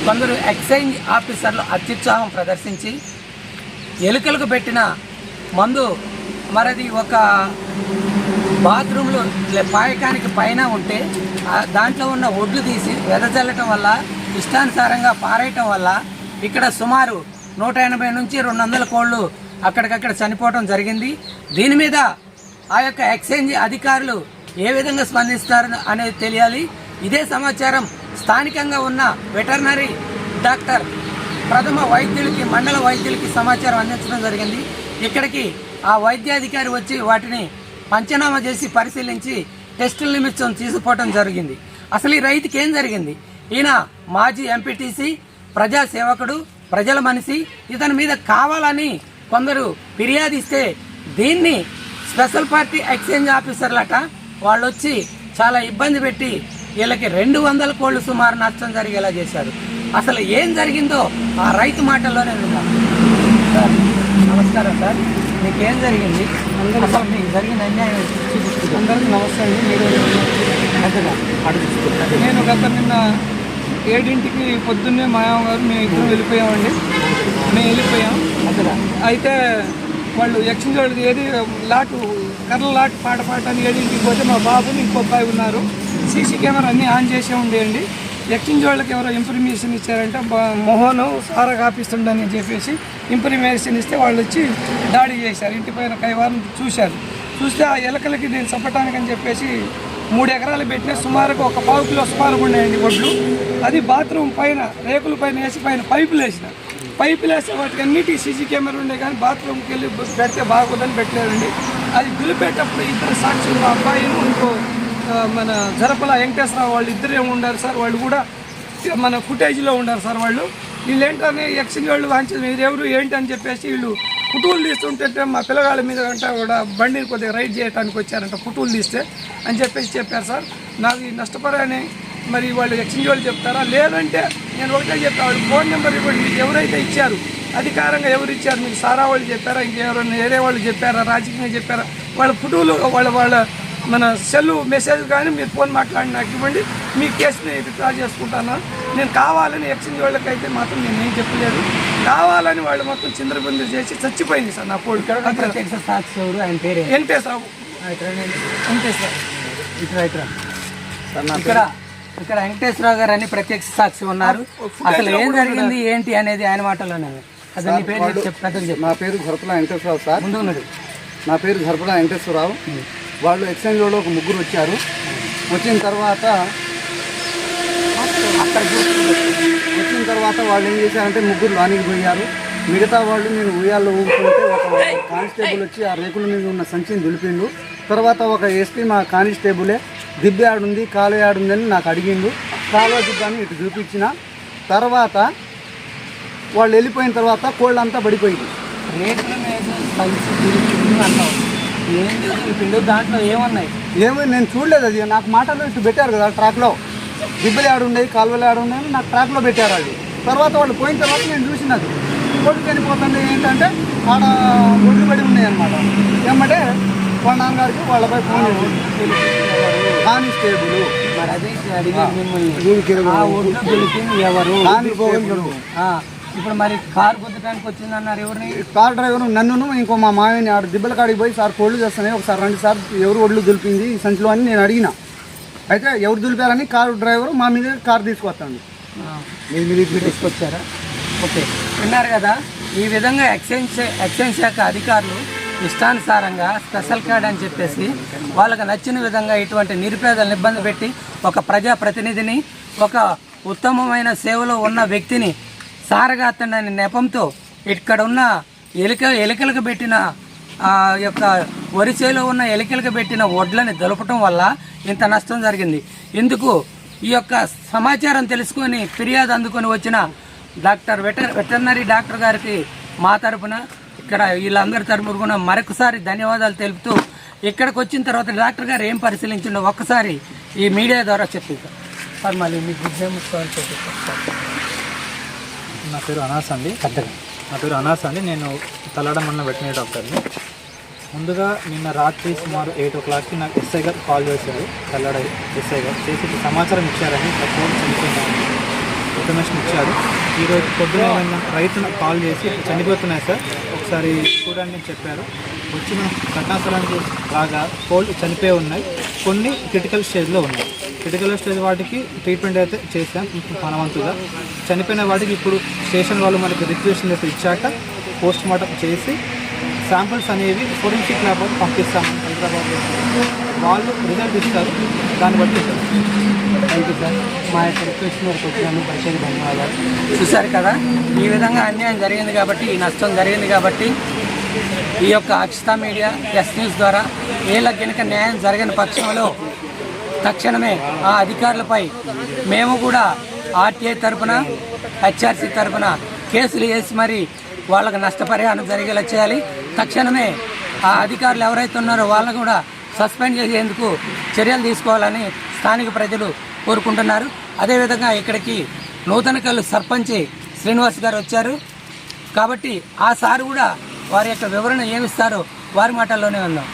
కొందరు ఎక్సైజ్ ఆఫీసర్లు అత్యుత్సాహం ప్రదర్శించి ఎలుకలకు పెట్టిన మందు మరది ఒక బాత్రూంలో పాయకానికి పైన ఉంటే దాంట్లో ఉన్న ఒడ్లు తీసి వెదజల్లటం వల్ల ఇష్టానుసారంగా పారేయటం వల్ల ఇక్కడ సుమారు 180 నుంచి 200 కోళ్ళు అక్కడికక్కడ చనిపోవడం జరిగింది. దీని మీద ఆ యొక్క ఎక్సైజ్ అధికారులు ఏ విధంగా స్పందిస్తారు అనేది తెలియాలి. ఇదే సమాచారం స్థానికంగా ఉన్న వెటర్నరీ డాక్టర్ ప్రథమ వైద్యులకి మండల వైద్యులకి సమాచారం అందించడం జరిగింది. ఇక్కడికి ఆ వైద్యాధికారి వచ్చి వాటిని పంచనామా చేసి పరిశీలించి టెస్టుల నిమిత్తం తీసుకుపోవడం జరిగింది. అసలు ఈ రైతుకి ఏం జరిగింది? ఈయన మాజీ ఎంపీటీసీ, ప్రజాసేవకుడు, ప్రజల మనిషి. ఇతని మీద కావాలని కొందరు ఫిర్యాదు ఇస్తే దీన్ని స్పెషల్ పార్టీ ఎక్స్చేంజ్ ఆఫీసర్లట వాళ్ళు వచ్చి చాలా ఇబ్బంది పెట్టి వీళ్ళకి 200 కోళ్ళు సుమారు నష్టం జరిగేలా చేశారు. అసలు ఏం జరిగిందో ఆ రైతు మాటల్లోనే విన్నాం. సార్ నమస్కారం సార్, మీకేం జరిగింది? అసలు మీకు జరిగిన అన్యాయం చూపిస్తుంది. అందరికీ నమస్కారం. మీరు పెద్దగా అడుగుతున్నారు. నేను నిన్న 7ంటికి పొద్దున్నే మాయమ్మ గారు మేము ఇద్దరు వెళ్ళిపోయాం. అయితే వాళ్ళు ఎక్స్చేంజ్ వాళ్ళది ఏది లాటు కర్ర లాటు పాడని 7ంటికి పోతే మా బాబుని ఇంకో అబ్బాయి ఉన్నారు. సీసీ కెమెరా అన్నీ ఆన్ చేసే ఉండేయండి. ఎక్స్చేంజ్ వాళ్ళకి ఎవరో ఇన్ఫర్మేషన్ ఇచ్చారంటే మోహన్ సారా కాపిస్తుండని చెప్పేసి ఇన్ఫర్మేషన్ ఇస్తే వాళ్ళు వచ్చి దాడి చేశారు. ఇంటి పైన కైవారం చూస్తే ఆ ఎలకలకి నేను చంపటానికి అని చెప్పేసి 3 ఎకరాలు పెట్టిన సుమారుగా ఒక 1/4 కిలో సుమారు ఉన్నాయండి ఒడ్లు. అది బాత్రూమ్ పైన రేకుల పైన వేసి పైన పైపులు వేస్తే వాటికి అన్నిటికీ సీసీ కెమెరా ఉండే కానీ బాత్రూమ్కి వెళ్ళి పెడితే బాగోదని పెట్టలేదండి. అది దులిపేటప్పుడు 2 సాక్షులు, మా అబ్బాయి ఇంకో మన జరపల వెంకటేశ్వరరావు వాళ్ళు ఇద్దరే ఉండారు సార్. వాళ్ళు కూడా మన ఫుటేజ్లో ఉండారు సార్. వీళ్ళు ఏంటని ఎక్స్చేంజ్ వాళ్ళు వాంచారు, మీరు ఎవరు ఏంటి అని చెప్పేసి వీళ్ళు ఫుటూలు తీస్తుంటే మా పిల్లగాళ్ళ మీద కంటే కూడా బండిని కొద్దిగా రైడ్ చేయడానికి వచ్చారంట ఫుటూలు తీస్తే అని చెప్పారు సార్. నాకు ఈ నష్టపరాని మరి వాళ్ళు ఎక్స్చేంజ్ వాళ్ళు చెప్తారా, లేదంటే నేను ఒకటే చెప్తా, వాళ్ళు ఫోన్ నెంబర్ ఇవ్వండి. మీకు ఎవరైతే ఇచ్చారు అధికారంగా ఎవరు ఇచ్చారు, మీకు సారా వాళ్ళు చెప్పారా, ఇంకెవరైనా వేరే వాళ్ళు చెప్పారా, రాజకీయంగా చెప్పారా, వాళ్ళ ఫుటూలు వాళ్ళ మన సెల్ మెసేజ్ కానీ మీరు ఫోన్ మాట్లాడి నాకు ఇవ్వండి. మీ కేసుని విత్డ్రా చేసుకుంటాను. నేను కావాలని ఎక్స్చేంజ్ వాళ్ళకైతే మాత్రం నేను ఏం చెప్పలేదు. కావాలని వాళ్ళు మొత్తం చిందరబందీ చేసి చచ్చిపోయింది సార్ నా కోడి. వెంకటేశ్వరరావు ఇక్కడ వెంకటేశ్వరరావు గారు అని ప్రత్యక్ష సాక్షి ఉన్నారు. అసలు ఏం జరిగింది ఏంటి అనేది ఆయన మాటలోనే. నా పేరు ఘరపల వెంకటేశ్వరరావు సార్. నా పేరు ఘరపల వెంకటేశ్వరరావు. వాళ్ళు ఎక్స్చేంజ్ వాళ్ళు ఒక 3 వచ్చారు. వచ్చిన తర్వాత వాళ్ళు ఏం చేశారంటే 3 లోనికి పోయారు. మిగతా వాళ్ళు నేను ఉయ్యాల్లో ఊగుతుంటే ఒక కానిస్టేబుల్ వచ్చి ఆ రేకుల మీద ఉన్న సంచిని దులిపిండు. తర్వాత ఒక ఎస్పీ మా కానిస్టేబులే దిబ్బ ఆడుంది కాలు ఆడుందని నాకు అడిగిండు. కాలువ దిబ్బాని ఇటు చూపించిన తర్వాత వాళ్ళు వెళ్ళిపోయిన తర్వాత కోళ్ళంతా పడిపోయింది. దాంట్లో ఏమో నేను చూడలేదు. అది నాకు మాటలు ఇటు పెట్టారు కదా ట్రాక్లో, దిబ్బలు ఆడుండేవి కాలువలు ఆడుండేవి నాకు ట్రాక్లో పెట్టారు. అది తర్వాత వాళ్ళు పోయిన తర్వాత నేను చూసినది కొడుకు చనిపోతుంది ఏంటంటే ఆడ ఒడ్లు పడి ఉన్నాయి అన్నమాట. ఏమంటే వాళ్ళ నాన్నగారికి వాళ్ళపై ఫోన్ కానిస్టేబుల్ ఇప్పుడు మరి కారు గుద్దడానికి వచ్చిందన్నారు. ఎవరిని? కార్ డ్రైవర్ నన్ను ఇంకో మా మామని ఆడ దిబ్బల కాడికి పోయి సార్ కోళ్ళు చేస్తున్నాయి, ఒకసారి 2 సార్లు ఎవరు ఒడ్లు దులిపింది ఈ సంచిలో అని నేను అడిగిన. అయితే ఎవరు దులిపారని కారు డ్రైవర్ మా మీద కారు తీసుకొస్తాను. మీరు తీసుకొచ్చారా? ఓకే, విన్నారు కదా. ఈ విధంగా ఎక్సైజ్ శాఖ అధికారులు ఇష్టానుసారంగా స్పెషల్ కార్డ్ అని చెప్పేసి వాళ్ళకి నచ్చిన విధంగా ఇటువంటి నిరుపేదలను ఇబ్బంది పెట్టి ఒక ప్రజాప్రతినిధిని, ఒక ఉత్తమమైన సేవలో ఉన్న వ్యక్తిని సారగాతండని నెపంతో ఇక్కడ ఉన్న ఎలికలకు పెట్టిన యొక్క వరిసేలో ఉన్న ఎలికలకు పెట్టిన వడ్లని దులపటం వల్ల ఇంత నష్టం జరిగింది. ఇందుకు ఈ యొక్క సమాచారం తెలుసుకొని ఫిర్యాదు అందుకొని వచ్చిన వెటర్నరీ డాక్టర్ గారికి మా తరపున ఇక్కడ వీళ్ళందరి తరపున మరొకసారి ధన్యవాదాలు తెలుపుతూ, ఇక్కడికి వచ్చిన తర్వాత డాక్టర్ గారు ఏం పరిశీలించిండో ఒక్కసారి ఈ మీడియా ద్వారా చెప్తారు సార్. మళ్ళీ మీకు నా పేరు అనాస్ అండి. నేను తలాడ మండలం వెటర్నరీ డాక్టర్ని. ముందుగా నిన్న రాత్రి సుమారు 8 o'clockకి నాకు ఎస్ఐ గారు కాల్ చేశారు. తలాడ ఎస్ఐ గారు చేసి సమాచారం ఇచ్చారని కోడి చనిపోయిందని. ఇన్ఫర్మేషన్ ఇచ్చారు. ఈరోజు పొద్దున రైతును కాల్ చేసి చనిపోతున్నాయి సార్, ఒకసారి చూడండి అని చెప్పారు. వచ్చి మనం ఘటనాస్థలానికి రాగా కోళ్ళు చనిపోయి ఉన్నాయి, కొన్ని క్రిటికల్ స్టేజ్లో ఉన్నాయి. క్రిటికల్ స్టేజ్ వాటికి ట్రీట్మెంట్ అయితే చేసాం మనవంతుగా. చనిపోయిన వాటికి ఇప్పుడు స్టేషన్ వాళ్ళు మనకి రిక్వెషన్ లెటర్ ఇచ్చాక పోస్ట్ మార్టం చేసి శాంపిల్స్ అనేవి ఫోరెన్సిక్ ల్యాబ్ పంపిస్తాము హైదరాబాద్లో. వాళ్ళు రిజల్ట్ ఇస్తారు, దాన్ని బట్టి ఇస్తారు. Thank you sir. మా యొక్క రిక్వెస్ట్ మేరకు వచ్చినందుకు ప్రత్యేక ధన్యవాదాలు. చూశారు కదా, ఈ విధంగా అన్యాయం జరిగింది కాబట్టి, ఈ నష్టం జరిగింది కాబట్టి ఈ యొక్క అక్షిత మీడియా ఎస్ న్యూస్ ద్వారా వీళ్ళకి కనుక న్యాయం జరగని పక్షంలో తక్షణమే ఆ అధికారులపై మేము కూడా ఆర్టీఐ తరఫున హెచ్ఆర్సీ తరఫున కేసులు వేసి మరి వాళ్ళకు నష్టపరిహారం జరిగేలా చేయాలి. తక్షణమే ఆ అధికారులు ఎవరైతే ఉన్నారో వాళ్ళని కూడా సస్పెండ్ చేసేందుకు చర్యలు తీసుకోవాలని స్థానిక ప్రజలు కోరుకుంటున్నారు. అదేవిధంగా ఇక్కడికి నూతనకల్లు సర్పంచ్ శ్రీనివాస్ గారు వచ్చారు కాబట్టి ఆ సార్ కూడా వారి యొక్క వివరణ ఏమిస్తారో వారి మాటల్లోనే ఉందాం.